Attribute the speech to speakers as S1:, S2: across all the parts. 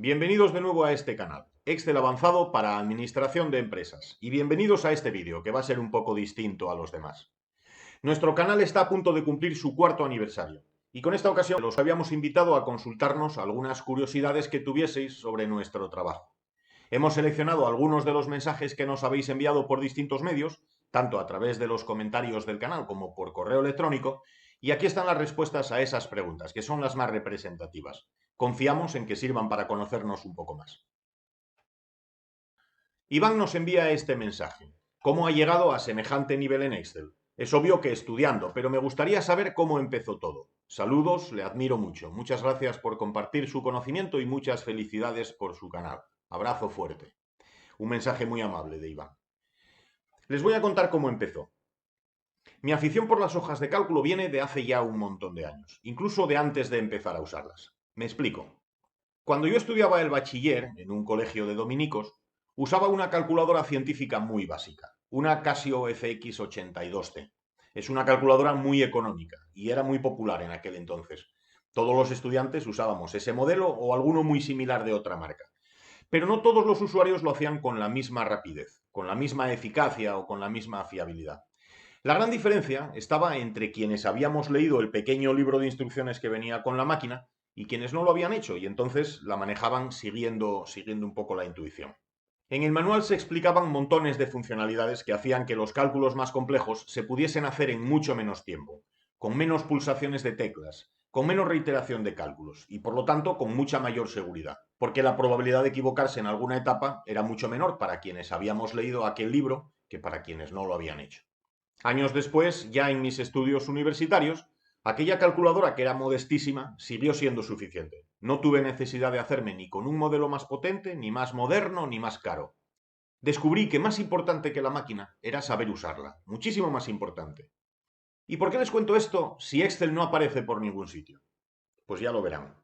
S1: Bienvenidos de nuevo a este canal, Excel avanzado para administración de empresas, y bienvenidos a este vídeo que va a ser un poco distinto a los demás. Nuestro canal está a punto de cumplir su cuarto aniversario, y con esta ocasión los habíamos invitado a consultarnos algunas curiosidades que tuvieseis sobre nuestro trabajo. Hemos seleccionado algunos de los mensajes que nos habéis enviado por distintos medios, tanto a través de los comentarios del canal como por correo electrónico, y aquí están las respuestas a esas preguntas, que son las más representativas. Confiamos en que sirvan para conocernos un poco más. Iván nos envía este mensaje. ¿Cómo ha llegado a semejante nivel en Excel? Es obvio que estudiando, pero me gustaría saber cómo empezó todo. Saludos, le admiro mucho. Muchas gracias por compartir su conocimiento y muchas felicidades por su canal. Abrazo fuerte. Un mensaje muy amable de Iván. Les voy a contar cómo empezó. Mi afición por las hojas de cálculo viene de hace ya un montón de años, incluso de antes de empezar a usarlas. Me explico. Cuando yo estudiaba el bachiller en un colegio de dominicos, usaba una calculadora científica muy básica, una Casio FX82C. Es una calculadora muy económica y era muy popular en aquel entonces. Todos los estudiantes usábamos ese modelo o alguno muy similar de otra marca. Pero no todos los usuarios lo hacían con la misma rapidez, con la misma eficacia o con la misma fiabilidad. La gran diferencia estaba entre quienes habíamos leído el pequeño libro de instrucciones que venía con la máquina y quienes no lo habían hecho y entonces la manejaban siguiendo un poco la intuición. En el manual se explicaban montones de funcionalidades que hacían que los cálculos más complejos se pudiesen hacer en mucho menos tiempo, con menos pulsaciones de teclas, con menos reiteración de cálculos y por lo tanto con mucha mayor seguridad, porque la probabilidad de equivocarse en alguna etapa era mucho menor para quienes habíamos leído aquel libro que para quienes no lo habían hecho. Años después, ya en mis estudios universitarios, aquella calculadora que era modestísima siguió siendo suficiente. No tuve necesidad de hacerme ni con un modelo más potente, ni más moderno, ni más caro. Descubrí que más importante que la máquina era saber usarla, muchísimo más importante. ¿Y por qué les cuento esto si Excel no aparece por ningún sitio? Pues ya lo verán.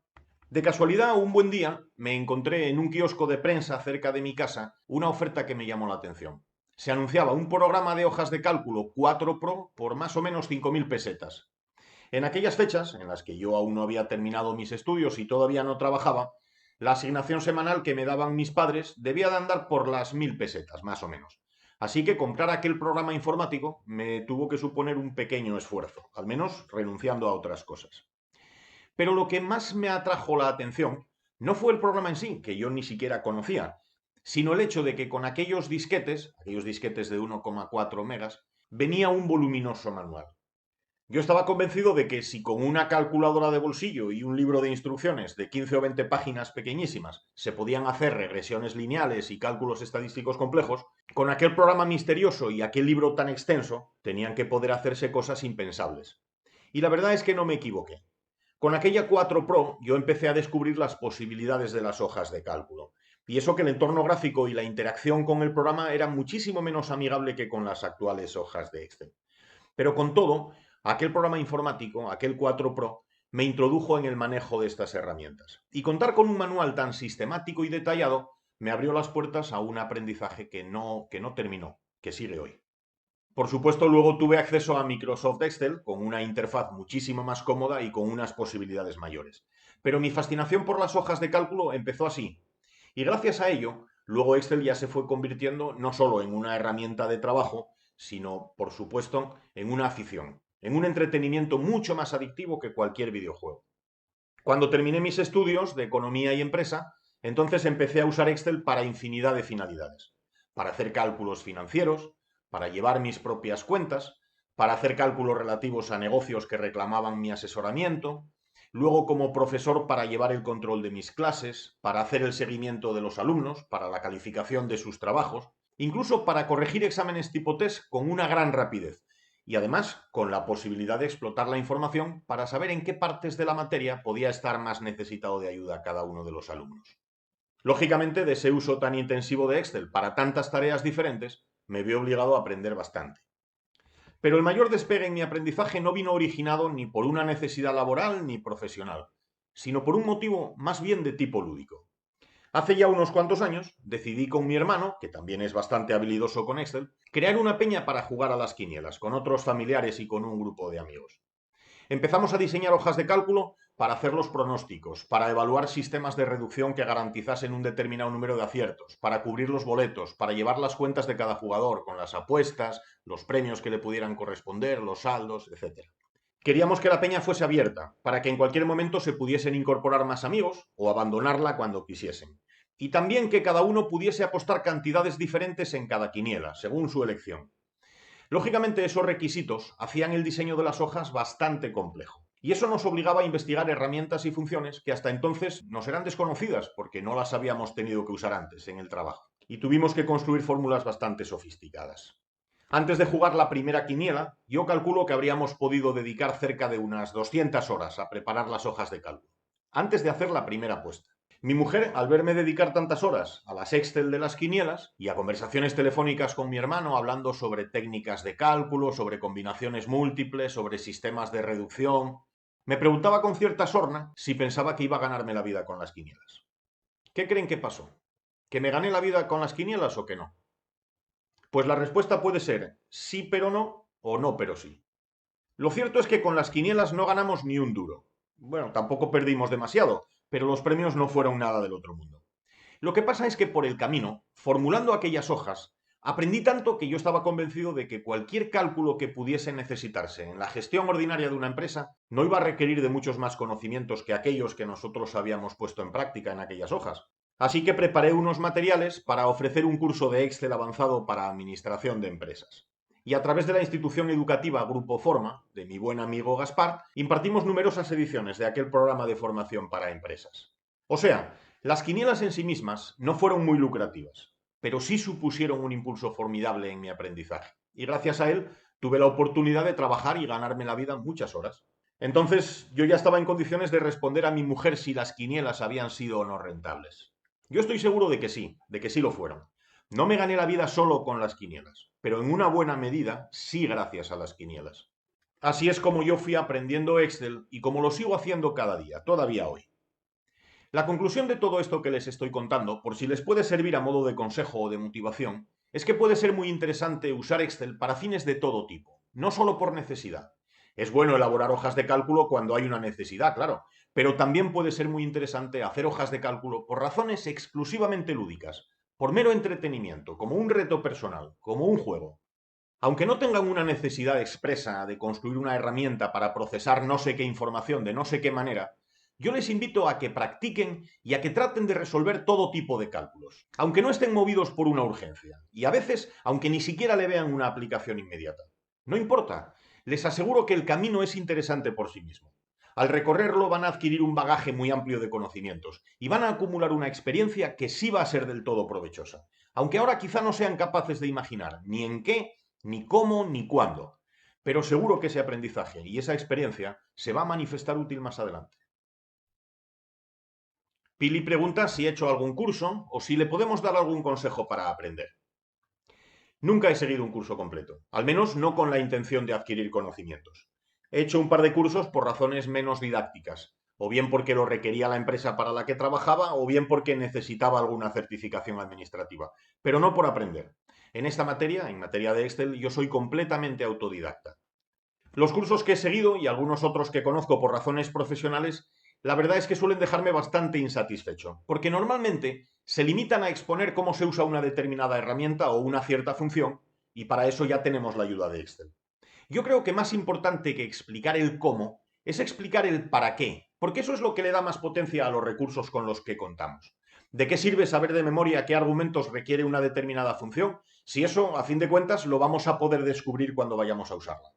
S1: De casualidad, un buen día me encontré en un kiosco de prensa cerca de mi casa una oferta que me llamó la atención. Se anunciaba un programa de hojas de cálculo 4 Pro por más o menos 5.000 pesetas. En aquellas fechas, en las que yo aún no había terminado mis estudios y todavía no trabajaba, la asignación semanal que me daban mis padres debía de andar por las 1.000 pesetas, más o menos. Así que comprar aquel programa informático me tuvo que suponer un pequeño esfuerzo, al menos renunciando a otras cosas. Pero lo que más me atrajo la atención no fue el programa en sí, que yo ni siquiera conocía, sino el hecho de que con aquellos disquetes de 1,4 megas, venía un voluminoso manual. Yo estaba convencido de que si con una calculadora de bolsillo y un libro de instrucciones de 15 o 20 páginas pequeñísimas se podían hacer regresiones lineales y cálculos estadísticos complejos, con aquel programa misterioso y aquel libro tan extenso tenían que poder hacerse cosas impensables. Y la verdad es que no me equivoqué. Con aquella 4 Pro yo empecé a descubrir las posibilidades de las hojas de cálculo. Y eso que el entorno gráfico y la interacción con el programa era muchísimo menos amigable que con las actuales hojas de Excel. Pero con todo, aquel programa informático, aquel 4 Pro, me introdujo en el manejo de estas herramientas. Y contar con un manual tan sistemático y detallado me abrió las puertas a un aprendizaje que no terminó, que sigue hoy. Por supuesto, luego tuve acceso a Microsoft Excel con una interfaz muchísimo más cómoda y con unas posibilidades mayores. Pero mi fascinación por las hojas de cálculo empezó así. Y gracias a ello, luego Excel ya se fue convirtiendo no solo en una herramienta de trabajo, sino, por supuesto, en una afición, en un entretenimiento mucho más adictivo que cualquier videojuego. Cuando terminé mis estudios de economía y empresa, entonces empecé a usar Excel para infinidad de finalidades. Para hacer cálculos financieros, para llevar mis propias cuentas, para hacer cálculos relativos a negocios que reclamaban mi asesoramiento, luego como profesor para llevar el control de mis clases, para hacer el seguimiento de los alumnos, para la calificación de sus trabajos, incluso para corregir exámenes tipo test con una gran rapidez y además con la posibilidad de explotar la información para saber en qué partes de la materia podía estar más necesitado de ayuda cada uno de los alumnos. Lógicamente, de ese uso tan intensivo de Excel para tantas tareas diferentes, me vi obligado a aprender bastante. Pero el mayor despegue en mi aprendizaje no vino originado ni por una necesidad laboral ni profesional, sino por un motivo más bien de tipo lúdico. Hace ya unos cuantos años decidí con mi hermano, que también es bastante habilidoso con Excel, crear una peña para jugar a las quinielas con otros familiares y con un grupo de amigos. Empezamos a diseñar hojas de cálculo para hacer los pronósticos, para evaluar sistemas de reducción que garantizasen un determinado número de aciertos, para cubrir los boletos, para llevar las cuentas de cada jugador con las apuestas, los premios que le pudieran corresponder, los saldos, etc. Queríamos que la peña fuese abierta, para que en cualquier momento se pudiesen incorporar más amigos o abandonarla cuando quisiesen. Y también que cada uno pudiese apostar cantidades diferentes en cada quiniela, según su elección. Lógicamente, esos requisitos hacían el diseño de las hojas bastante complejo. Y eso nos obligaba a investigar herramientas y funciones que hasta entonces nos eran desconocidas porque no las habíamos tenido que usar antes en el trabajo. Y tuvimos que construir fórmulas bastante sofisticadas. Antes de jugar la primera quiniela, yo calculo que habríamos podido dedicar cerca de unas 200 horas a preparar las hojas de cálculo, antes de hacer la primera apuesta. Mi mujer, al verme dedicar tantas horas a las Excel de las quinielas y a conversaciones telefónicas con mi hermano hablando sobre técnicas de cálculo, sobre combinaciones múltiples, sobre sistemas de reducción, me preguntaba con cierta sorna si pensaba que iba a ganarme la vida con las quinielas. ¿Qué creen que pasó? ¿Que me gané la vida con las quinielas o que no? Pues la respuesta puede ser sí pero no o no pero sí. Lo cierto es que con las quinielas no ganamos ni un duro. Bueno, tampoco perdimos demasiado, pero los premios no fueron nada del otro mundo. Lo que pasa es que por el camino, formulando aquellas hojas, aprendí tanto que yo estaba convencido de que cualquier cálculo que pudiese necesitarse en la gestión ordinaria de una empresa no iba a requerir de muchos más conocimientos que aquellos que nosotros habíamos puesto en práctica en aquellas hojas. Así que preparé unos materiales para ofrecer un curso de Excel avanzado para administración de empresas. Y a través de la institución educativa Grupo Forma, de mi buen amigo Gaspar, impartimos numerosas ediciones de aquel programa de formación para empresas. O sea, las quinielas en sí mismas no fueron muy lucrativas, pero sí supusieron un impulso formidable en mi aprendizaje. Y gracias a él tuve la oportunidad de trabajar y ganarme la vida muchas horas. Entonces yo ya estaba en condiciones de responder a mi mujer si las quinielas habían sido o no rentables. Yo estoy seguro de que sí lo fueron. No me gané la vida solo con las quinielas, pero en una buena medida sí gracias a las quinielas. Así es como yo fui aprendiendo Excel y como lo sigo haciendo cada día, todavía hoy. La conclusión de todo esto que les estoy contando, por si les puede servir a modo de consejo o de motivación, es que puede ser muy interesante usar Excel para fines de todo tipo, no solo por necesidad. Es bueno elaborar hojas de cálculo cuando hay una necesidad, claro, pero también puede ser muy interesante hacer hojas de cálculo por razones exclusivamente lúdicas, por mero entretenimiento, como un reto personal, como un juego. Aunque no tengan una necesidad expresa de construir una herramienta para procesar no sé qué información de no sé qué manera, yo les invito a que practiquen y a que traten de resolver todo tipo de cálculos, aunque no estén movidos por una urgencia, y a veces aunque ni siquiera le vean una aplicación inmediata. No importa, les aseguro que el camino es interesante por sí mismo. Al recorrerlo van a adquirir un bagaje muy amplio de conocimientos y van a acumular una experiencia que sí va a ser del todo provechosa, aunque ahora quizá no sean capaces de imaginar ni en qué, ni cómo, ni cuándo. Pero seguro que ese aprendizaje y esa experiencia se va a manifestar útil más adelante. Pili pregunta si he hecho algún curso o si le podemos dar algún consejo para aprender. Nunca he seguido un curso completo, al menos no con la intención de adquirir conocimientos. He hecho un par de cursos por razones menos didácticas, o bien porque lo requería la empresa para la que trabajaba, o bien porque necesitaba alguna certificación administrativa, pero no por aprender. En esta materia, en materia de Excel, yo soy completamente autodidacta. Los cursos que he seguido y algunos otros que conozco por razones profesionales, la verdad es que suelen dejarme bastante insatisfecho, porque normalmente se limitan a exponer cómo se usa una determinada herramienta o una cierta función, y para eso ya tenemos la ayuda de Excel. Yo creo que más importante que explicar el cómo es explicar el para qué, porque eso es lo que le da más potencia a los recursos con los que contamos. ¿De qué sirve saber de memoria qué argumentos requiere una determinada función? Si eso, a fin de cuentas, lo vamos a poder descubrir cuando vayamos a usarla.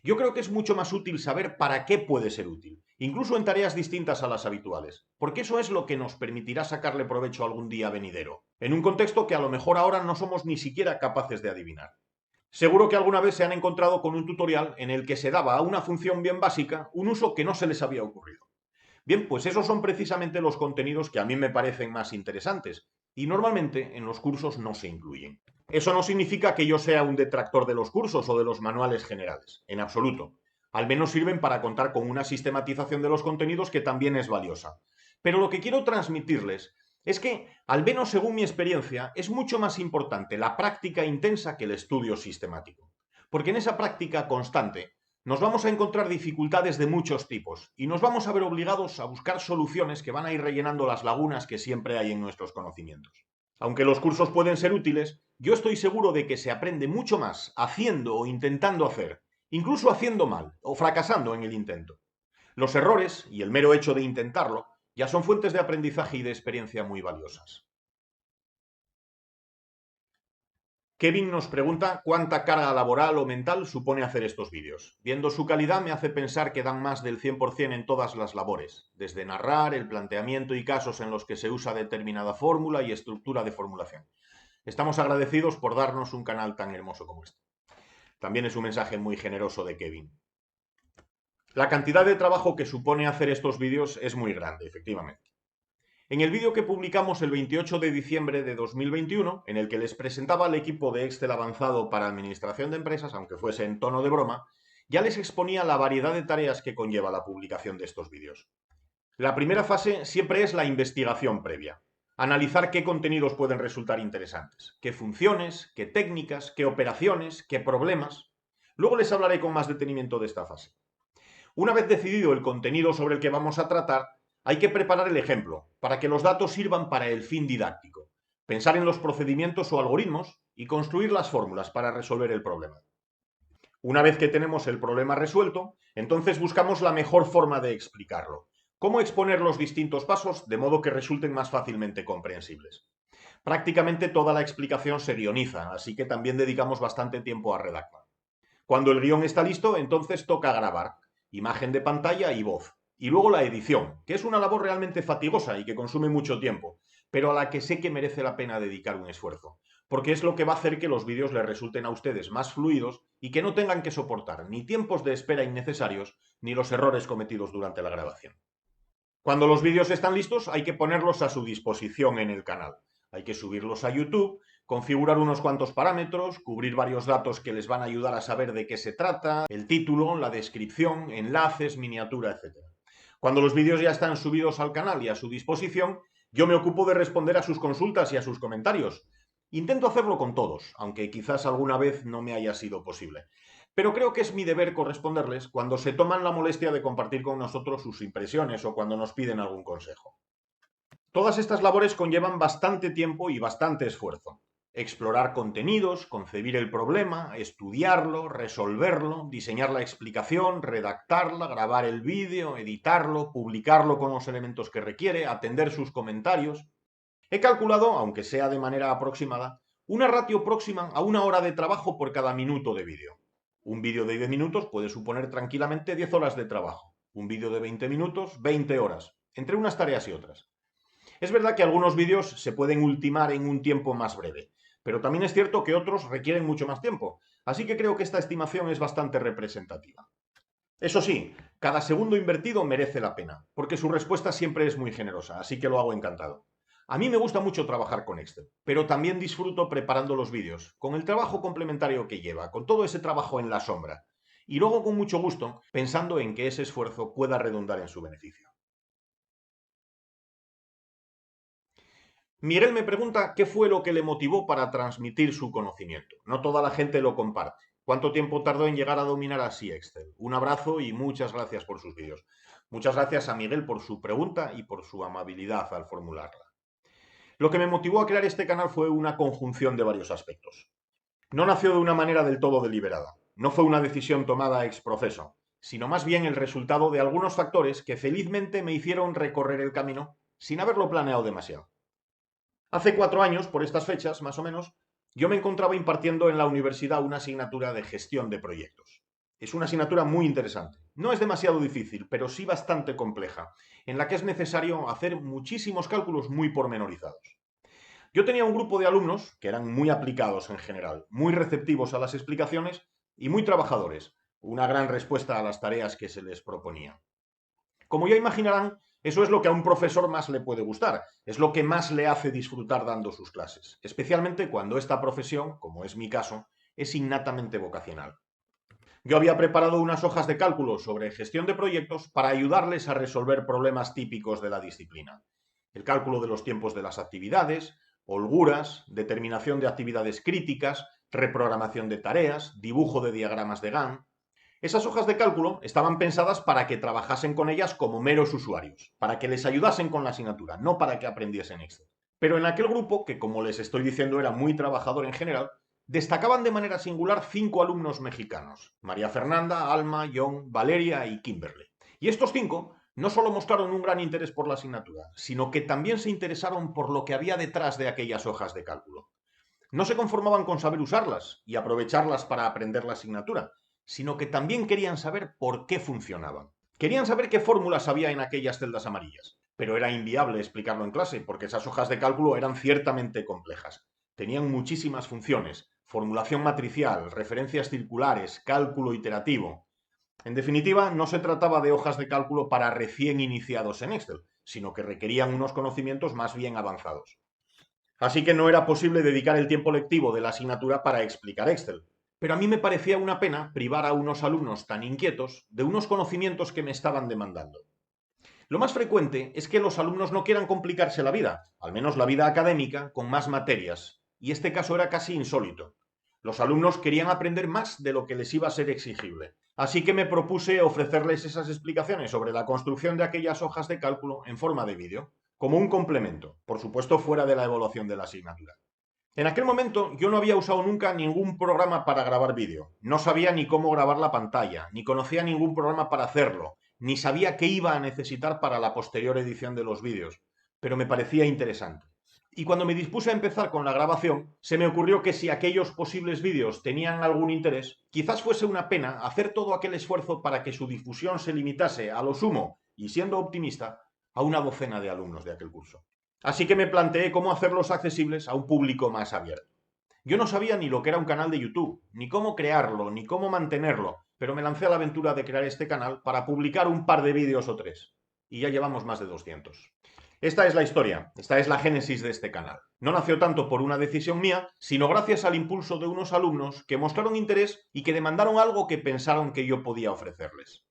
S1: Yo creo que es mucho más útil saber para qué puede ser útil, incluso en tareas distintas a las habituales, porque eso es lo que nos permitirá sacarle provecho algún día venidero, en un contexto que a lo mejor ahora no somos ni siquiera capaces de adivinar. Seguro que alguna vez se han encontrado con un tutorial en el que se daba a una función bien básica un uso que no se les había ocurrido. Bien, pues esos son precisamente los contenidos que a mí me parecen más interesantes y normalmente en los cursos no se incluyen. Eso no significa que yo sea un detractor de los cursos o de los manuales generales, en absoluto. Al menos sirven para contar con una sistematización de los contenidos que también es valiosa. Pero lo que quiero transmitirles es que, al menos según mi experiencia, es mucho más importante la práctica intensa que el estudio sistemático. Porque en esa práctica constante Nos vamos a encontrar dificultades de muchos tipos y nos vamos a ver obligados a buscar soluciones que van a ir rellenando las lagunas que siempre hay en nuestros conocimientos. Aunque los cursos pueden ser útiles, yo estoy seguro de que se aprende mucho más haciendo o intentando hacer, incluso haciendo mal o fracasando en el intento. Los errores y el mero hecho de intentarlo ya son fuentes de aprendizaje y de experiencia muy valiosas. Kevin nos pregunta cuánta carga laboral o mental supone hacer estos vídeos. Viendo su calidad me hace pensar que dan más del 100% en todas las labores, desde narrar, el planteamiento y casos en los que se usa determinada fórmula y estructura de formulación. Estamos agradecidos por darnos un canal tan hermoso como este. También es un mensaje muy generoso de Kevin. La cantidad de trabajo que supone hacer estos vídeos es muy grande, efectivamente. En el vídeo que publicamos el 28 de diciembre de 2021, en el que les presentaba al equipo de Excel avanzado para administración de empresas, aunque fuese en tono de broma, ya les exponía la variedad de tareas que conlleva la publicación de estos vídeos. La primera fase siempre es la investigación previa. Analizar qué contenidos pueden resultar interesantes, qué funciones, qué técnicas, qué operaciones, qué problemas. Luego les hablaré con más detenimiento de esta fase. Una vez decidido el contenido sobre el que vamos a tratar, hay que preparar el ejemplo para que los datos sirvan para el fin didáctico, pensar en los procedimientos o algoritmos y construir las fórmulas para resolver el problema. Una vez que tenemos el problema resuelto, entonces buscamos la mejor forma de explicarlo. Cómo exponer los distintos pasos de modo que resulten más fácilmente comprensibles. Prácticamente toda la explicación se guioniza, así que también dedicamos bastante tiempo a redactar. Cuando el guión está listo, entonces toca grabar, imagen de pantalla y voz. Y luego la edición, que es una labor realmente fatigosa y que consume mucho tiempo, pero a la que sé que merece la pena dedicar un esfuerzo, porque es lo que va a hacer que los vídeos les resulten a ustedes más fluidos y que no tengan que soportar ni tiempos de espera innecesarios ni los errores cometidos durante la grabación. Cuando los vídeos están listos, hay que ponerlos a su disposición en el canal. Hay que subirlos a YouTube, configurar unos cuantos parámetros, cubrir varios datos que les van a ayudar a saber de qué se trata, el título, la descripción, enlaces, miniatura, etc. Cuando los vídeos ya están subidos al canal y a su disposición, yo me ocupo de responder a sus consultas y a sus comentarios. Intento hacerlo con todos, aunque quizás alguna vez no me haya sido posible. Pero creo que es mi deber corresponderles cuando se toman la molestia de compartir con nosotros sus impresiones o cuando nos piden algún consejo. Todas estas labores conllevan bastante tiempo y bastante esfuerzo. Explorar contenidos, concebir el problema, estudiarlo, resolverlo, diseñar la explicación, redactarla, grabar el vídeo, editarlo, publicarlo con los elementos que requiere, atender sus comentarios. He calculado, aunque sea de manera aproximada, una ratio próxima a 1 hora de trabajo por cada minuto de vídeo. Un vídeo de 10 minutos puede suponer tranquilamente 10 horas de trabajo. Un vídeo de 20 minutos, 20 horas, entre unas tareas y otras. Es verdad que algunos vídeos se pueden ultimar en un tiempo más breve, pero también es cierto que otros requieren mucho más tiempo, así que creo que esta estimación es bastante representativa. Eso sí, cada segundo invertido merece la pena, porque su respuesta siempre es muy generosa, así que lo hago encantado. A mí me gusta mucho trabajar con Excel, pero también disfruto preparando los vídeos, con el trabajo complementario que lleva, con todo ese trabajo en la sombra, y luego con mucho gusto pensando en que ese esfuerzo pueda redundar en su beneficio. Miguel me pregunta qué fue lo que le motivó para transmitir su conocimiento. No toda la gente lo comparte. ¿Cuánto tiempo tardó en llegar a dominar así Excel? Un abrazo y muchas gracias por sus vídeos. Muchas gracias a Miguel por su pregunta y por su amabilidad al formularla. Lo que me motivó a crear este canal fue una conjunción de varios aspectos. No nació de una manera del todo deliberada. No fue una decisión tomada ex profeso, sino más bien el resultado de algunos factores que felizmente me hicieron recorrer el camino sin haberlo planeado demasiado. Hace 4 años, por estas fechas, más o menos, yo me encontraba impartiendo en la universidad una asignatura de gestión de proyectos. Es una asignatura muy interesante. No es demasiado difícil, pero sí bastante compleja, en la que es necesario hacer muchísimos cálculos muy pormenorizados. Yo tenía un grupo de alumnos que eran muy aplicados en general, muy receptivos a las explicaciones y muy trabajadores, una gran respuesta a las tareas que se les proponía. Como ya imaginarán, eso es lo que a un profesor más le puede gustar, es lo que más le hace disfrutar dando sus clases, especialmente cuando esta profesión, como es mi caso, es innatamente vocacional. Yo había preparado unas hojas de cálculo sobre gestión de proyectos para ayudarles a resolver problemas típicos de la disciplina. El cálculo de los tiempos de las actividades, holguras, determinación de actividades críticas, reprogramación de tareas, dibujo de diagramas de Gantt. Esas hojas de cálculo estaban pensadas para que trabajasen con ellas como meros usuarios, para que les ayudasen con la asignatura, no para que aprendiesen Excel. Pero en aquel grupo, que como les estoy diciendo era muy trabajador en general, destacaban de manera singular 5 alumnos mexicanos: María Fernanda, Alma, John, Valeria y Kimberly. Y estos 5 no solo mostraron un gran interés por la asignatura, sino que también se interesaron por lo que había detrás de aquellas hojas de cálculo. No se conformaban con saber usarlas y aprovecharlas para aprender la asignatura, sino que también querían saber por qué funcionaban. Querían saber qué fórmulas había en aquellas celdas amarillas, pero era inviable explicarlo en clase porque esas hojas de cálculo eran ciertamente complejas. Tenían muchísimas funciones: formulación matricial, referencias circulares, cálculo iterativo. En definitiva, no se trataba de hojas de cálculo para recién iniciados en Excel, sino que requerían unos conocimientos más bien avanzados. Así que no era posible dedicar el tiempo lectivo de la asignatura para explicar Excel. Pero a mí me parecía una pena privar a unos alumnos tan inquietos de unos conocimientos que me estaban demandando. Lo más frecuente es que los alumnos no quieran complicarse la vida, al menos la vida académica, con más materias, y este caso era casi insólito. Los alumnos querían aprender más de lo que les iba a ser exigible. Así que me propuse ofrecerles esas explicaciones sobre la construcción de aquellas hojas de cálculo en forma de vídeo, como un complemento, por supuesto fuera de la evaluación de la asignatura. En aquel momento yo no había usado nunca ningún programa para grabar vídeo. No sabía ni cómo grabar la pantalla, ni conocía ningún programa para hacerlo, ni sabía qué iba a necesitar para la posterior edición de los vídeos, pero me parecía interesante. Y cuando me dispuse a empezar con la grabación, se me ocurrió que si aquellos posibles vídeos tenían algún interés, quizás fuese una pena hacer todo aquel esfuerzo para que su difusión se limitase a lo sumo, y siendo optimista, a una docena de alumnos de aquel curso. Así que me planteé cómo hacerlos accesibles a un público más abierto. Yo no sabía ni lo que era un canal de YouTube, ni cómo crearlo, ni cómo mantenerlo, pero me lancé a la aventura de crear este canal para publicar un par de vídeos o tres. Y ya llevamos más de 200. Esta es la historia, esta es la génesis de este canal. No nació tanto por una decisión mía, sino gracias al impulso de unos alumnos que mostraron interés y que demandaron algo que pensaron que yo podía ofrecerles.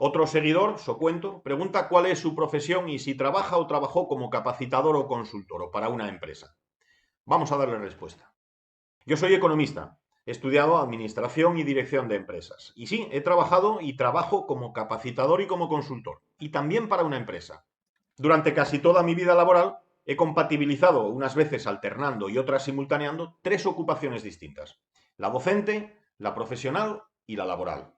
S1: Otro seguidor, Socuento, pregunta cuál es su profesión y si trabaja o trabajó como capacitador o consultor o para una empresa. Vamos a darle respuesta. Yo soy economista, he estudiado administración y dirección de empresas. Y sí, he trabajado y trabajo como capacitador y como consultor, y también para una empresa. Durante casi toda mi vida laboral he compatibilizado, unas veces alternando y otras simultaneando, tres ocupaciones distintas: la docente, la profesional y la laboral.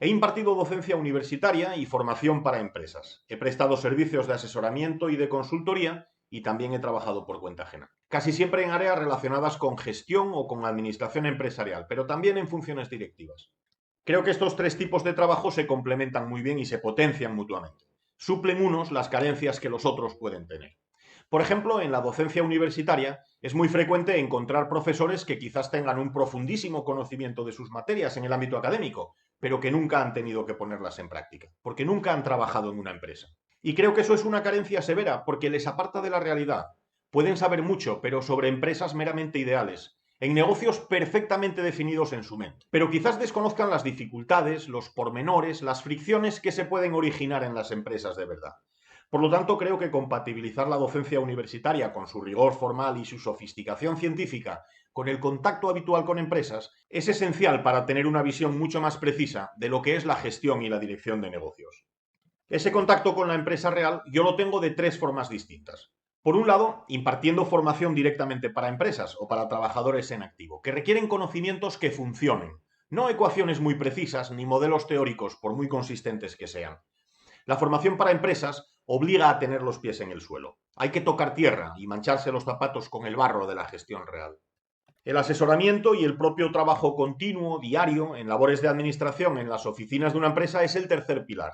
S1: He impartido docencia universitaria y formación para empresas. He prestado servicios de asesoramiento y de consultoría y también he trabajado por cuenta ajena. Casi siempre en áreas relacionadas con gestión o con administración empresarial, pero también en funciones directivas. Creo que estos tres tipos de trabajo se complementan muy bien y se potencian mutuamente. Suplen unos las carencias que los otros pueden tener. Por ejemplo, en la docencia universitaria es muy frecuente encontrar profesores que quizás tengan un profundísimo conocimiento de sus materias en el ámbito académico, pero que nunca han tenido que ponerlas en práctica, porque nunca han trabajado en una empresa. Y creo que eso es una carencia severa, porque les aparta de la realidad. Pueden saber mucho, pero sobre empresas meramente ideales, en negocios perfectamente definidos en su mente. Pero quizás desconozcan las dificultades, los pormenores, las fricciones que se pueden originar en las empresas de verdad. Por lo tanto, creo que compatibilizar la docencia universitaria con su rigor formal y su sofisticación científica con el contacto habitual con empresas es esencial para tener una visión mucho más precisa de lo que es la gestión y la dirección de negocios. Ese contacto con la empresa real yo lo tengo de tres formas distintas. Por un lado, impartiendo formación directamente para empresas o para trabajadores en activo, que requieren conocimientos que funcionen, no ecuaciones muy precisas ni modelos teóricos por muy consistentes que sean. La formación para empresas obliga a tener los pies en el suelo. Hay que tocar tierra y mancharse los zapatos con el barro de la gestión real. El asesoramiento y el propio trabajo continuo, diario, en labores de administración en las oficinas de una empresa es el tercer pilar.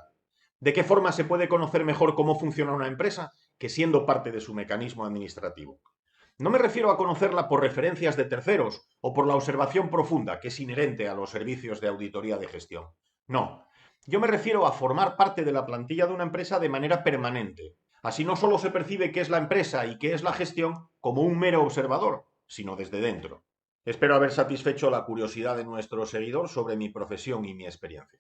S1: ¿De qué forma se puede conocer mejor cómo funciona una empresa que siendo parte de su mecanismo administrativo? No me refiero a conocerla por referencias de terceros o por la observación profunda que es inherente a los servicios de auditoría de gestión. No, yo me refiero a formar parte de la plantilla de una empresa de manera permanente. Así no solo se percibe qué es la empresa y qué es la gestión como un mero observador, sino desde dentro. Espero haber satisfecho la curiosidad de nuestro seguidor sobre mi profesión y mi experiencia.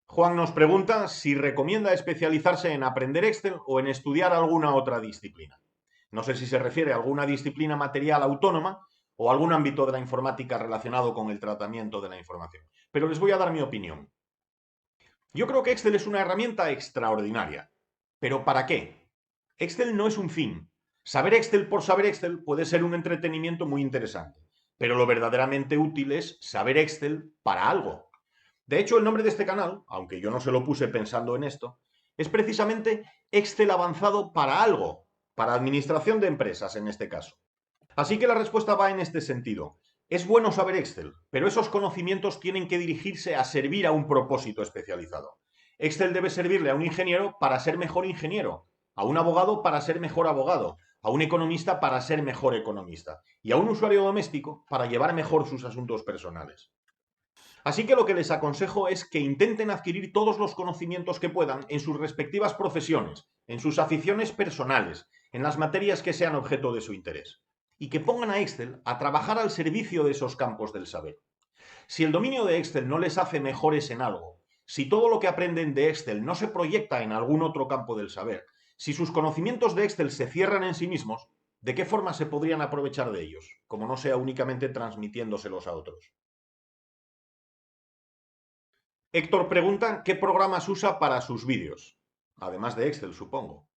S1: Juan nos pregunta si recomienda especializarse en aprender Excel o en estudiar alguna otra disciplina. No sé si se refiere a alguna disciplina material autónoma, o algún ámbito de la informática relacionado con el tratamiento de la información. Pero les voy a dar mi opinión. Yo creo que Excel es una herramienta extraordinaria. ¿Pero para qué? Excel no es un fin. Saber Excel por saber Excel puede ser un entretenimiento muy interesante, pero lo verdaderamente útil es saber Excel para algo. De hecho, el nombre de este canal, aunque yo no se lo puse pensando en esto, es precisamente Excel avanzado para algo, para administración de empresas en este caso. Así que la respuesta va en este sentido. Es bueno saber Excel, pero esos conocimientos tienen que dirigirse a servir a un propósito especializado. Excel debe servirle a un ingeniero para ser mejor ingeniero, a un abogado para ser mejor abogado, a un economista para ser mejor economista y a un usuario doméstico para llevar mejor sus asuntos personales. Así que lo que les aconsejo es que intenten adquirir todos los conocimientos que puedan en sus respectivas profesiones, en sus aficiones personales, en las materias que sean objeto de su interés, y que pongan a Excel a trabajar al servicio de esos campos del saber. Si el dominio de Excel no les hace mejores en algo, si todo lo que aprenden de Excel no se proyecta en algún otro campo del saber, si sus conocimientos de Excel se cierran en sí mismos, ¿de qué forma se podrían aprovechar de ellos, como no sea únicamente transmitiéndoselos a otros? Héctor pregunta qué programas usa para sus vídeos, además de Excel, supongo.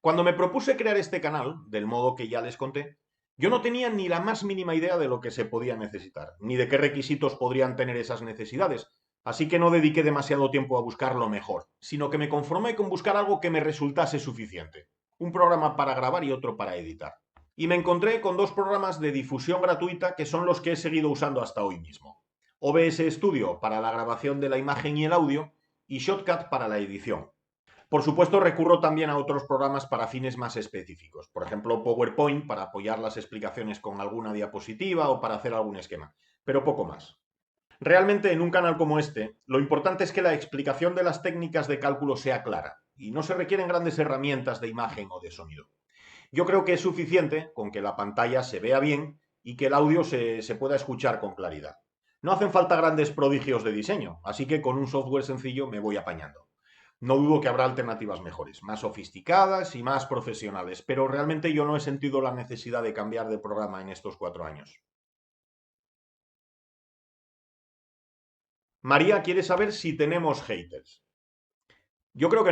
S1: Cuando me propuse crear este canal, del modo que ya les conté, yo no tenía ni la más mínima idea de lo que se podía necesitar, ni de qué requisitos podrían tener esas necesidades, así que no dediqué demasiado tiempo a buscar lo mejor, sino que me conformé con buscar algo que me resultase suficiente, un programa para grabar y otro para editar. Y me encontré con dos programas de difusión gratuita que son los que he seguido usando hasta hoy mismo. OBS Studio para la grabación de la imagen y el audio y Shotcut para la edición. Por supuesto, recurro también a otros programas para fines más específicos, por ejemplo PowerPoint para apoyar las explicaciones con alguna diapositiva o para hacer algún esquema, pero poco más. Realmente en un canal como este, lo importante es que la explicación de las técnicas de cálculo sea clara y no se requieren grandes herramientas de imagen o de sonido. Yo creo que es suficiente con que la pantalla se vea bien y que el audio se pueda escuchar con claridad. No hacen falta grandes prodigios de diseño, así que con un software sencillo me voy apañando. No dudo que habrá alternativas mejores, más sofisticadas y más profesionales, pero realmente yo no he sentido la necesidad de cambiar de programa en estos 4 años. María quiere saber si tenemos haters. Yo creo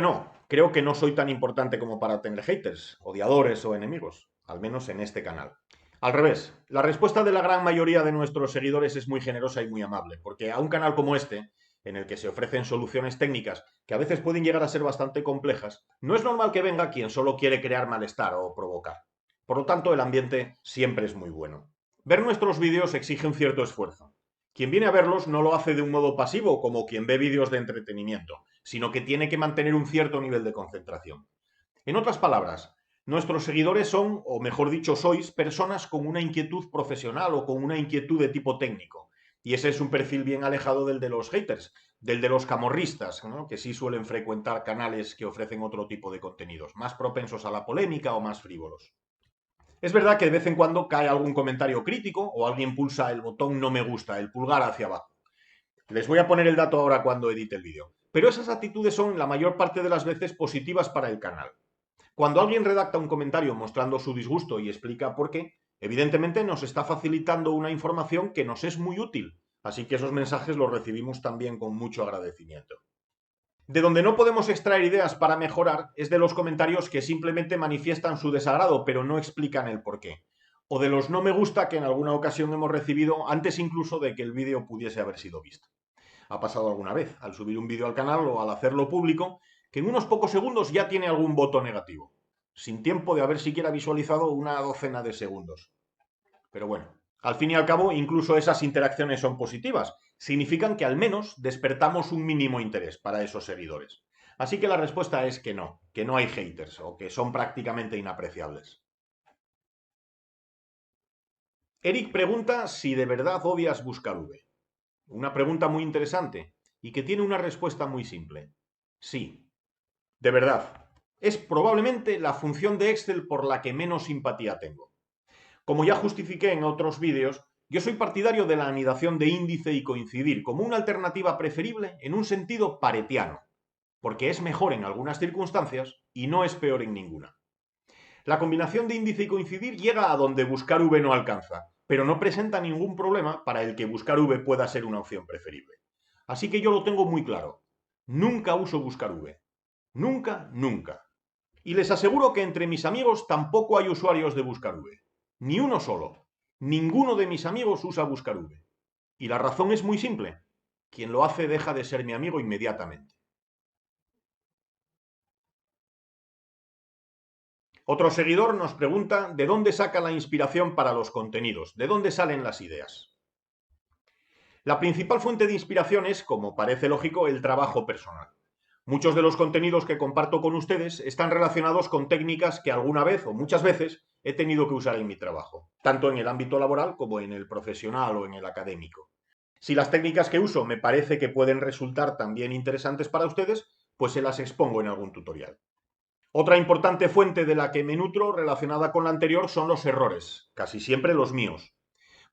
S1: que no soy tan importante como para tener haters, odiadores o enemigos, al menos en este canal. Al revés, la respuesta de la gran mayoría de nuestros seguidores es muy generosa y muy amable, porque a un canal como este, en el que se ofrecen soluciones técnicas que a veces pueden llegar a ser bastante complejas, no es normal que venga quien solo quiere crear malestar o provocar. Por lo tanto, el ambiente siempre es muy bueno. Ver nuestros vídeos exige un cierto esfuerzo. Quien viene a verlos no lo hace de un modo pasivo como quien ve vídeos de entretenimiento, sino que tiene que mantener un cierto nivel de concentración. En otras palabras, nuestros seguidores son, o mejor dicho, sois personas con una inquietud profesional o con una inquietud de tipo técnico. Y ese es un perfil bien alejado del de los haters, del de los camorristas, ¿no? Que sí suelen frecuentar canales que ofrecen otro tipo de contenidos, más propensos a la polémica o más frívolos. Es verdad que de vez en cuando cae algún comentario crítico o alguien pulsa el botón no me gusta, el pulgar hacia abajo. Les voy a poner el dato ahora cuando edite el vídeo. Pero esas actitudes son la mayor parte de las veces positivas para el canal. Cuando alguien redacta un comentario mostrando su disgusto y explica por qué, evidentemente nos está facilitando una información que nos es muy útil, así que esos mensajes los recibimos también con mucho agradecimiento. De donde no podemos extraer ideas para mejorar es de los comentarios que simplemente manifiestan su desagrado pero no explican el porqué. O de los no me gusta que en alguna ocasión hemos recibido antes incluso de que el vídeo pudiese haber sido visto. Ha pasado alguna vez, al subir un vídeo al canal o al hacerlo público, que en unos pocos segundos ya tiene algún voto negativo, sin tiempo de haber siquiera visualizado una docena de segundos. Pero bueno, al fin y al cabo, incluso esas interacciones son positivas. Significan que al menos despertamos un mínimo interés para esos seguidores. Así que la respuesta es que no hay haters o que son prácticamente inapreciables. Eric pregunta si de verdad odias BuscarV. Una pregunta muy interesante y que tiene una respuesta muy simple. Sí, de verdad. Es probablemente la función de Excel por la que menos simpatía tengo. Como ya justifiqué en otros vídeos, yo soy partidario de la anidación de índice y coincidir como una alternativa preferible en un sentido paretiano, porque es mejor en algunas circunstancias y no es peor en ninguna. La combinación de índice y coincidir llega a donde BuscarV no alcanza, pero no presenta ningún problema para el que buscar V pueda ser una opción preferible. Así que yo lo tengo muy claro. Nunca uso buscar V. Nunca, nunca. Y les aseguro que entre mis amigos tampoco hay usuarios de buscar V. Ni uno solo. Ninguno de mis amigos usa buscar V. Y la razón es muy simple. Quien lo hace deja de ser mi amigo inmediatamente. Otro seguidor nos pregunta de dónde saca la inspiración para los contenidos, de dónde salen las ideas. La principal fuente de inspiración es, como parece lógico, el trabajo personal. Muchos de los contenidos que comparto con ustedes están relacionados con técnicas que alguna vez o muchas veces he tenido que usar en mi trabajo, tanto en el ámbito laboral como en el profesional o en el académico. Si las técnicas que uso me parece que pueden resultar también interesantes para ustedes, pues se las expongo en algún tutorial. Otra importante fuente de la que me nutro relacionada con la anterior son los errores, casi siempre los míos.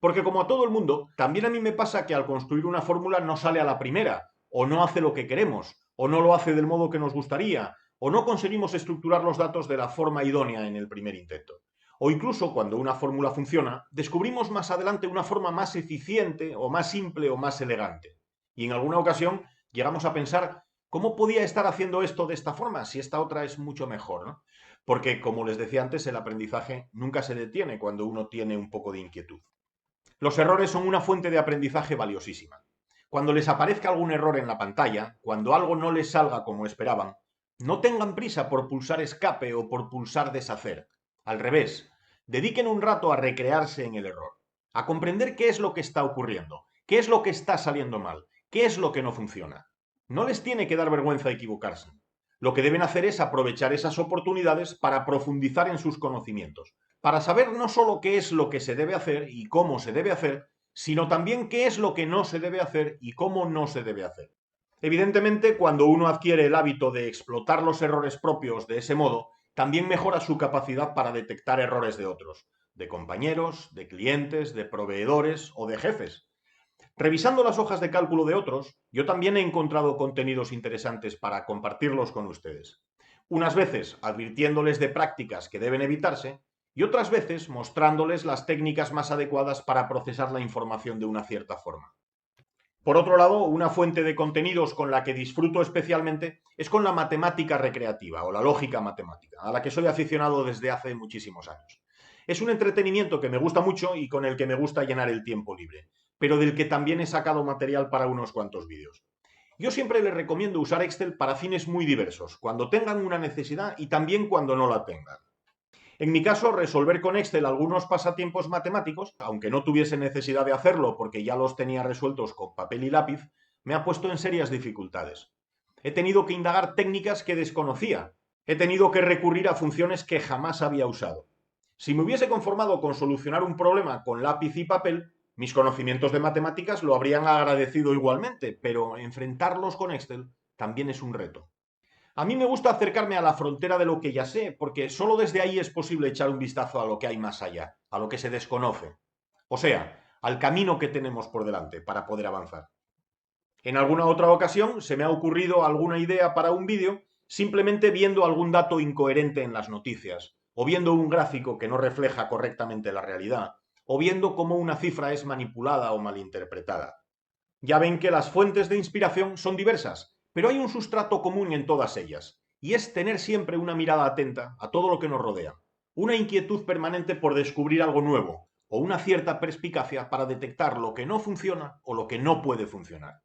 S1: Porque como a todo el mundo, también a mí me pasa que al construir una fórmula no sale a la primera, o no hace lo que queremos, o no lo hace del modo que nos gustaría, o no conseguimos estructurar los datos de la forma idónea en el primer intento. O incluso cuando una fórmula funciona, descubrimos más adelante una forma más eficiente, o más simple, o más elegante. Y en alguna ocasión llegamos a pensar, ¿cómo podía estar haciendo esto de esta forma si esta otra es mucho mejor, ¿no? Porque, como les decía antes, el aprendizaje nunca se detiene cuando uno tiene un poco de inquietud. Los errores son una fuente de aprendizaje valiosísima. Cuando les aparezca algún error en la pantalla, cuando algo no les salga como esperaban, no tengan prisa por pulsar escape o por pulsar deshacer. Al revés, dediquen un rato a recrearse en el error, a comprender qué es lo que está ocurriendo, qué es lo que está saliendo mal, qué es lo que no funciona. No les tiene que dar vergüenza equivocarse. Lo que deben hacer es aprovechar esas oportunidades para profundizar en sus conocimientos, para saber no solo qué es lo que se debe hacer y cómo se debe hacer, sino también qué es lo que no se debe hacer y cómo no se debe hacer. Evidentemente, cuando uno adquiere el hábito de explotar los errores propios de ese modo, también mejora su capacidad para detectar errores de otros, de compañeros, de clientes, de proveedores o de jefes. Revisando las hojas de cálculo de otros, yo también he encontrado contenidos interesantes para compartirlos con ustedes. Unas veces advirtiéndoles de prácticas que deben evitarse y otras veces mostrándoles las técnicas más adecuadas para procesar la información de una cierta forma. Por otro lado, una fuente de contenidos con la que disfruto especialmente es con la matemática recreativa o la lógica matemática, a la que soy aficionado desde hace muchísimos años. Es un entretenimiento que me gusta mucho y con el que me gusta llenar el tiempo libre, pero del que también he sacado material para unos cuantos vídeos. Yo siempre les recomiendo usar Excel para fines muy diversos, cuando tengan una necesidad y también cuando no la tengan. En mi caso, resolver con Excel algunos pasatiempos matemáticos, aunque no tuviese necesidad de hacerlo porque ya los tenía resueltos con papel y lápiz, me ha puesto en serias dificultades. He tenido que indagar técnicas que desconocía. He tenido que recurrir a funciones que jamás había usado. Si me hubiese conformado con solucionar un problema con lápiz y papel, mis conocimientos de matemáticas lo habrían agradecido igualmente, pero enfrentarlos con Excel también es un reto. A mí me gusta acercarme a la frontera de lo que ya sé, porque solo desde ahí es posible echar un vistazo a lo que hay más allá, a lo que se desconoce. O sea, al camino que tenemos por delante para poder avanzar. En alguna otra ocasión se me ha ocurrido alguna idea para un vídeo simplemente viendo algún dato incoherente en las noticias, o viendo un gráfico que no refleja correctamente la realidad, o viendo cómo una cifra es manipulada o malinterpretada. Ya ven que las fuentes de inspiración son diversas, pero hay un sustrato común en todas ellas, y es tener siempre una mirada atenta a todo lo que nos rodea, una inquietud permanente por descubrir algo nuevo, o una cierta perspicacia para detectar lo que no funciona o lo que no puede funcionar.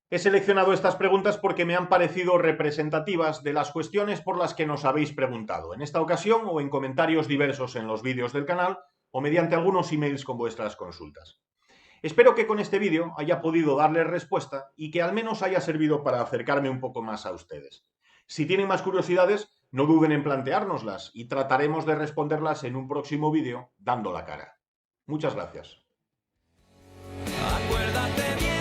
S1: He seleccionado estas preguntas porque me han parecido representativas de las cuestiones por las que nos habéis preguntado, en esta ocasión o en comentarios diversos en los vídeos del canal o mediante algunos emails con vuestras consultas. Espero que con este vídeo haya podido darles respuesta y que al menos haya servido para acercarme un poco más a ustedes. Si tienen más curiosidades, no duden en planteárnoslas y trataremos de responderlas en un próximo vídeo dando la cara. Muchas gracias. Acuérdate bien.